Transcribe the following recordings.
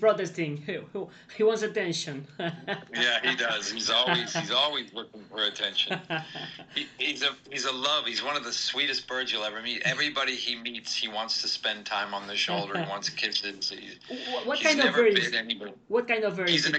Protesting. He wants attention. Yeah, he does. He's always looking for attention. He's a love. He's one of the sweetest birds you'll ever meet. Everybody he meets, he wants to spend time on the shoulder. He wants kisses. What kind of bird is? What kind of bird is?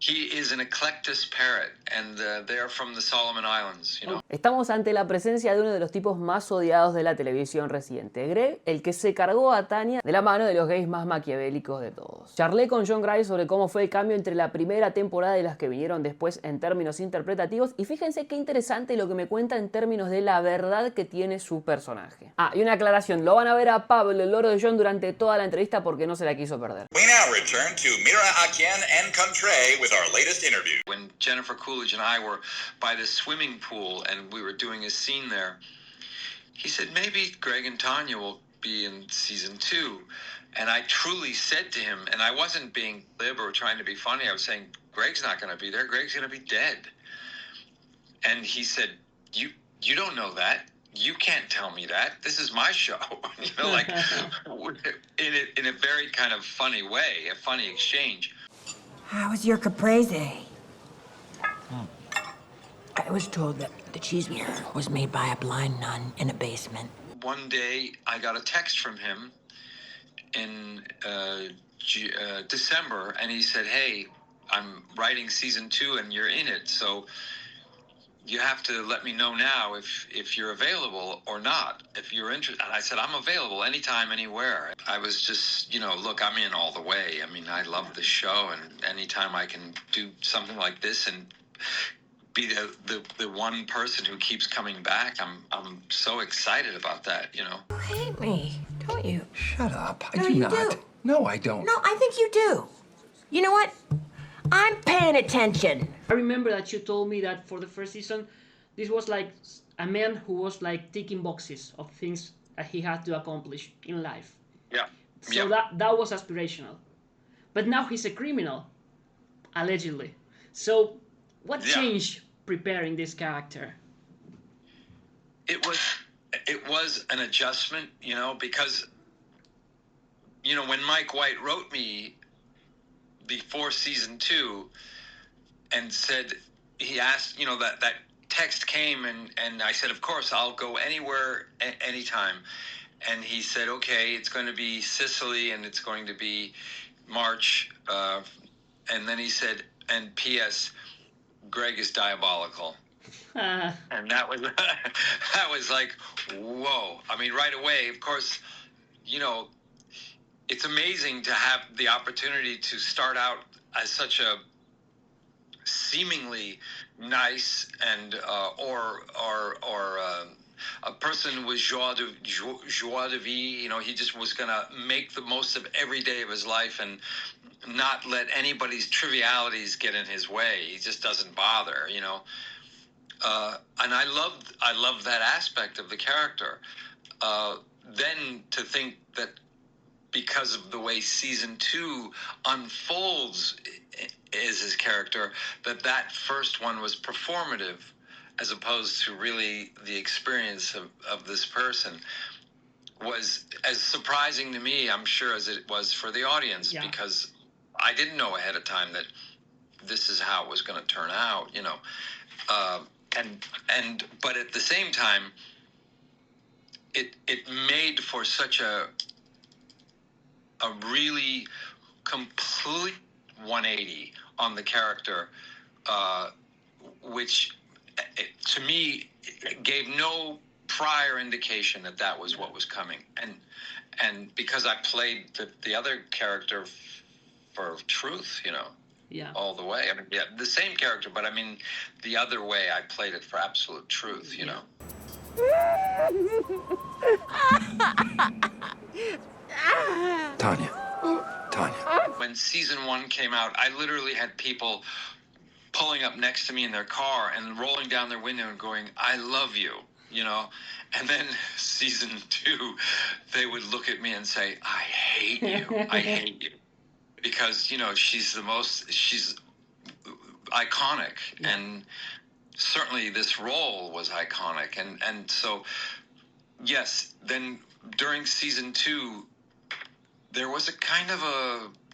He is an eclectus parrot, and they're from the Solomon Islands, you know. Estamos ante la presencia de uno de los tipos más odiados de la televisión reciente, Greg, el que se cargó a Tanya de la mano de los gays más maquiavélicos de todos. Charlé con Jon Gries sobre cómo fue el cambio entre la primera temporada y las que vinieron después en términos interpretativos, y fíjense qué interesante lo que me cuenta en términos de la verdad que tiene su personaje. Ah, y una aclaración, lo van a ver a Pablo, el loro de Jon, durante toda la entrevista porque no se la quiso perder. We now return to Mira a quien encontré with our latest interview. When Jennifer Coolidge and I were by the swimming pool and we were doing a scene there, he said, maybe Greg and Tanya will be in season 2. And I truly said to him, and I wasn't being glib or trying to be funny, I was saying, Greg's not going to be there, Greg's going to be dead. And he said, you don't know that. You can't tell me that. This is my show. You know, like in a very kind of funny way, a funny exchange. How was your caprese? I was told that the cheese was made by a blind nun in a basement. One day, I got a text from him in December, and he said, hey, I'm writing season 2 and you're in it, so you have to let me know now if you're available or not, if you're interested. And I said, I'm available anytime, anywhere. I was just, you know, look, I'm in all the way. I mean, I love this show, and anytime I can do something like this and be the one person who keeps coming back, I'm so excited about that, you know. You hate me, don't you? Shut up. I No, do you not. do. No, I don't. No, I think you do. You know what? I'm paying attention. I remember that you told me that for the first season, this was like a man who was like ticking boxes of things that he had to accomplish in life. Yeah. So that was aspirational. But now he's a criminal, allegedly. So what changed preparing this character? It was an adjustment, you know, because, you know, when Mike White wrote me before season 2 and said, he asked, you know, that text came and I said, of course, I'll go anywhere, anytime. And he said, okay, it's going to be Sicily and it's going to be March. And then he said, and P.S., Greg is diabolical. And that was like, whoa. I mean, right away, of course, you know, it's amazing to have the opportunity to start out as such a seemingly nice and or a person with joie de vivre. You know, he just was going to make the most of every day of his life and not let anybody's trivialities get in his way. He just doesn't bother, you know. And I loved that aspect of the character. Then to think that because of the way season 2 unfolds as his character, that first one was performative as opposed to really the experience of this person, was as surprising to me, I'm sure, as it was for the audience, because I didn't know ahead of time that this is how it was going to turn out, you know. But at the same time, it made for such a really complete 180 on the character, which to me gave no prior indication that was what was coming. And because I played the other character for truth, you know, all the way. I mean, the same character, but I mean, the other way I played it for absolute truth, you know. Tanya. When season 1 came out, I literally had people pulling up next to me in their car and rolling down their window and going, I love you, you know. And then season 2, they would look at me and say, I hate you. I hate you. Because, you know, she's iconic. And certainly this role was iconic. And so, yes, then during season 2, there was a kind of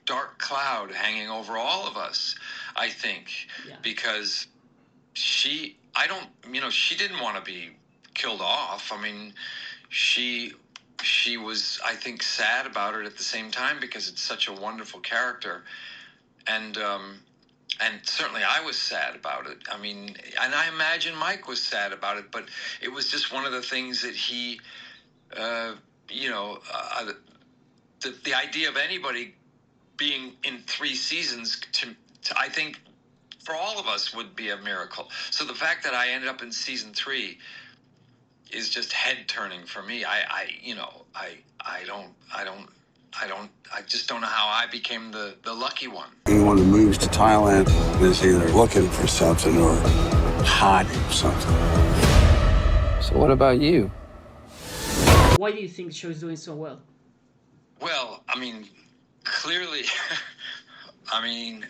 dark cloud hanging over all of us, I think, because she didn't want to be killed off. I mean, she was, I think, sad about it at the same time because it's such a wonderful character. And certainly I was sad about it. I mean, and I imagine Mike was sad about it, but it was just one of the things that he, the idea of anybody being in 3 seasons, to I think, for all of us would be a miracle. So the fact that I ended up in season 3 is just head turning for me. I just don't know how I became the lucky one. Anyone who moves to Thailand is either looking for something or hiding something. So what about you? Why do you think the show is doing so well? Well, I mean, clearly, I mean,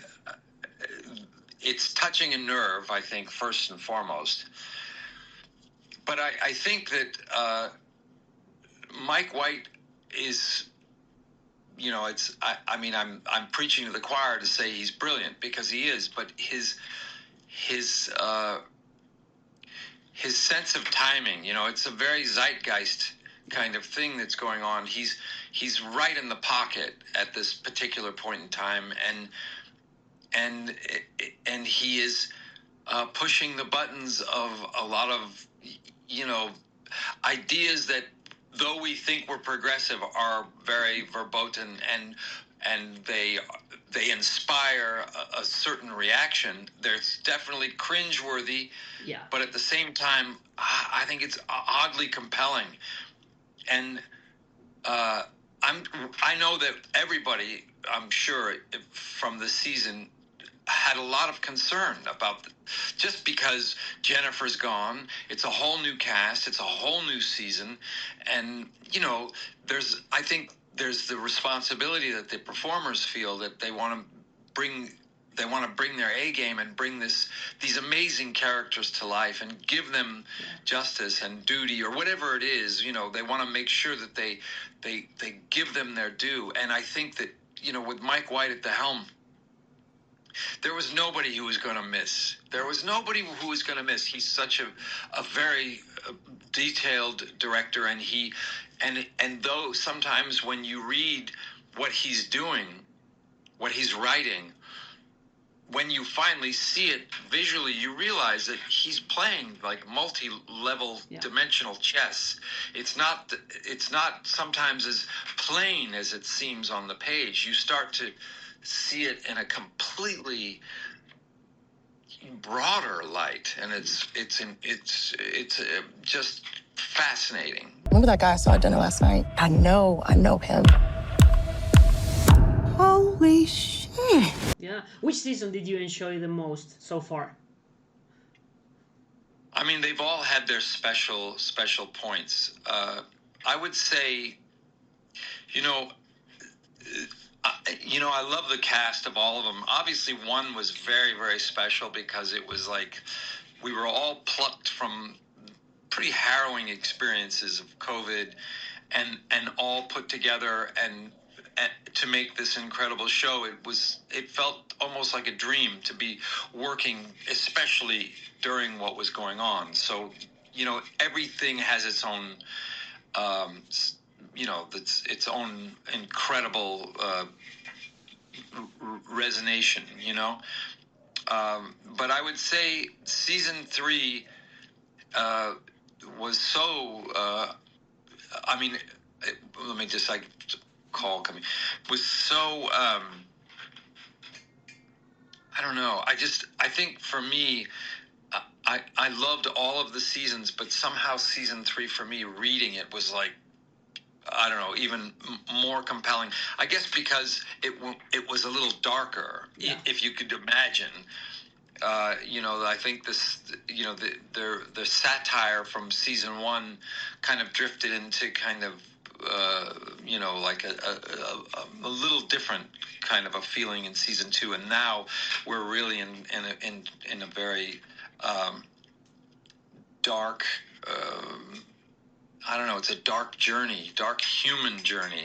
it's touching a nerve, I think, first and foremost. But I think that Mike White is, I'm preaching to the choir to say he's brilliant, because he is, but his sense of timing, it's a very zeitgeist kind of thing that's going on. He's right in the pocket at this particular point in time, and he is pushing the buttons of a lot of ideas that, though we think we're progressive, are very verboten, and they inspire a certain reaction. They're definitely cringeworthy, but at the same time, I think it's oddly compelling. And I know that everybody, I'm sure, from the season had a lot of concern about just because Jennifer's gone. It's a whole new cast. It's a whole new season. And, I think there's the responsibility that the performers feel that they want to bring their A game and bring these amazing characters to life and give them justice and duty, or whatever it is. They want to make sure that they give them their due. And I think that, with Mike White at the helm, there was nobody who was going to miss. He's such a very detailed director, and though sometimes when you read what he's doing, what he's writing, when you finally see it visually, you realize that he's playing like multi-level dimensional chess. It's not sometimes as plain as it seems on the page. You start to see it in a completely broader light, and it's just fascinating. Remember that guy I saw at dinner last night? I know him. Holy shit. Yeah. Which season did you enjoy the most so far? I mean, they've all had their special points. I would say, I love the cast of all of them. Obviously, one was very, very special because it was like we were all plucked from pretty harrowing experiences of COVID and all put together and to make this incredible show. It felt almost like a dream to be working, especially during what was going on. So, everything has its own, its own incredible resonation, but I would say season 3 was so, let me just, call coming, was so, I don't know, I think for me, I loved all of the seasons, but somehow season 3 for me, reading it was like, I don't know, even more compelling. I guess because it was a little darker, if you could imagine. I think this, the satire from season 1 kind of drifted into kind of, like a little different kind of a feeling in season 2, and now we're really in a very dark. I don't know, it's a dark journey, dark human journey.